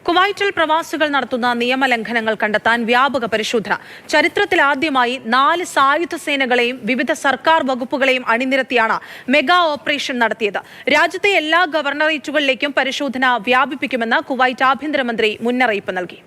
കുവൈറ്റിൽ പ്രവാസികൾ നടത്തുന്ന നിയമലംഘനങ്ങൾ കണ്ടെത്താൻ വ്യാപക പരിശോധന. ചരിത്രത്തിലാദ്യമായി 4 സായുധ സേനകളെയും വിവിധ സർക്കാർ വകുപ്പുകളെയും അണിനിരത്തിയാണ് മെഗാ ഓപ്പറേഷൻ നടത്തിയത്. രാജ്യത്തെ എല്ലാ ഗവർണറേറ്റുകളിലേക്കും പരിശോധന വ്യാപിപ്പിക്കുമെന്ന് കുവൈറ്റ് ആഭ്യന്തരമന്ത്രി മുന്നറിയിപ്പ് നൽകി.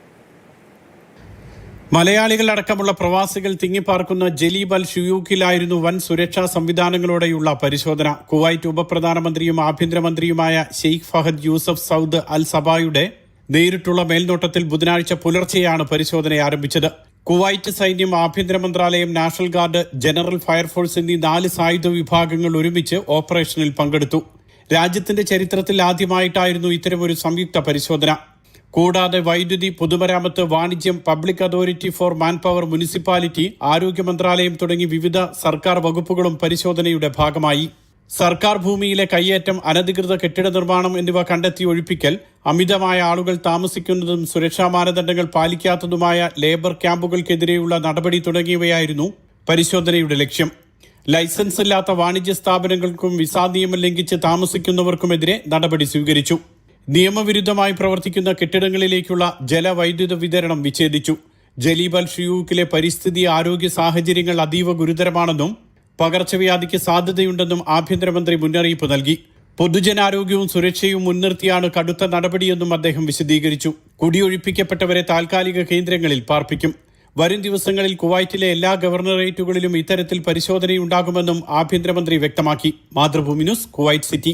മലയാളികളടക്കമുള്ള പ്രവാസികൾ തിങ്ങിപ്പാർക്കുന്ന ജലീബ് അൽ ഷുയൂക്കിലായിരുന്നു വൻ സുരക്ഷാ സംവിധാനങ്ങളോടെയുള്ള പരിശോധന. കുവൈറ്റ് ഉപപ്രധാനമന്ത്രിയും ആഭ്യന്തരമന്ത്രിയുമായ Sheikh Fahad Yousef Saud Al സബായുടെ നേരിട്ടുള്ള മേൽനോട്ടത്തിൽ ബുധനാഴ്ച പുലർച്ചെയാണ് പരിശോധന ആരംഭിച്ചത്. കുവൈറ്റ് സൈന്യം, ആഭ്യന്തര മന്ത്രാലയം, നാഷണൽ ഗാർഡ്, ജനറൽ ഫയർഫോഴ്സ് എന്നീ 4 സായുധ വിഭാഗങ്ങൾ ഒരുമിച്ച് ഓപ്പറേഷനിൽ പങ്കെടുത്തു. രാജ്യത്തിന്റെ ചരിത്രത്തിൽ ആദ്യമായിട്ടായിരുന്നു ഇത്തരമൊരു സംയുക്ത പരിശോധന. കൂടാതെ വൈദ്യുതി, പൊതുമരാമത്ത്, വാണിജ്യം, public authority four manpower, municipality, ആരോഗ്യ മന്ത്രാലയം തുടങ്ങി വിവിധ സർക്കാർ വകുപ്പുകളും പരിശോധനയുടെ ഭാഗമായി. സർക്കാർ ഭൂമിയിലെ കയ്യേറ്റം, അനധികൃത കെട്ടിട നിർമ്മാണം എന്നിവ കണ്ടെത്തി ഒഴിപ്പിക്കൽ, അമിതമായ ആളുകൾ താമസിക്കുന്നതും സുരക്ഷാ മാനദണ്ഡങ്ങൾ പാലിക്കാത്തതുമായ ലേബർ ക്യാമ്പുകൾക്കെതിരെയുള്ള നടപടി തുടങ്ങിയവയായിരുന്നു പരിശോധനയുടെ ലക്ഷ്യം. ലൈസൻസ് ഇല്ലാത്ത വാണിജ്യ സ്ഥാപനങ്ങൾക്കും വിസാ നിയമം ലംഘിച്ച് താമസിക്കുന്നവർക്കുമെതിരെ നടപടി സ്വീകരിച്ചു. നിയമവിരുദ്ധമായി പ്രവർത്തിക്കുന്ന കെട്ടിടങ്ങളിലേക്കുള്ള ജലവൈദ്യുത വിതരണം വിച്ഛേദിച്ചു. ജലീബ് അൽ ഷുയൂക്കിലെ പരിസ്ഥിതി ആരോഗ്യ സാഹചര്യങ്ങൾ അതീവ ഗുരുതരമാണെന്നും പകർച്ചവ്യാധിക്ക് സാധ്യതയുണ്ടെന്നും ആഭ്യന്തരമന്ത്രി മുന്നറിയിപ്പ് നൽകി. പൊതുജനാരോഗ്യവും സുരക്ഷയും മുൻനിർത്തിയാണ് കടുത്ത നടപടിയെന്നും അദ്ദേഹം വിശദീകരിച്ചു. കുടിയൊഴിപ്പിക്കപ്പെട്ടവരെ താൽക്കാലിക കേന്ദ്രങ്ങളിൽ പാർപ്പിക്കും. വരും ദിവസങ്ങളിൽ കുവൈറ്റിലെ എല്ലാ ഗവർണറേറ്റുകളിലും ഇത്തരത്തിൽ പരിശോധനയുണ്ടാകുമെന്നും ആഭ്യന്തരമന്ത്രി വ്യക്തമാക്കി. Mathrubhumi news, Kuwait city.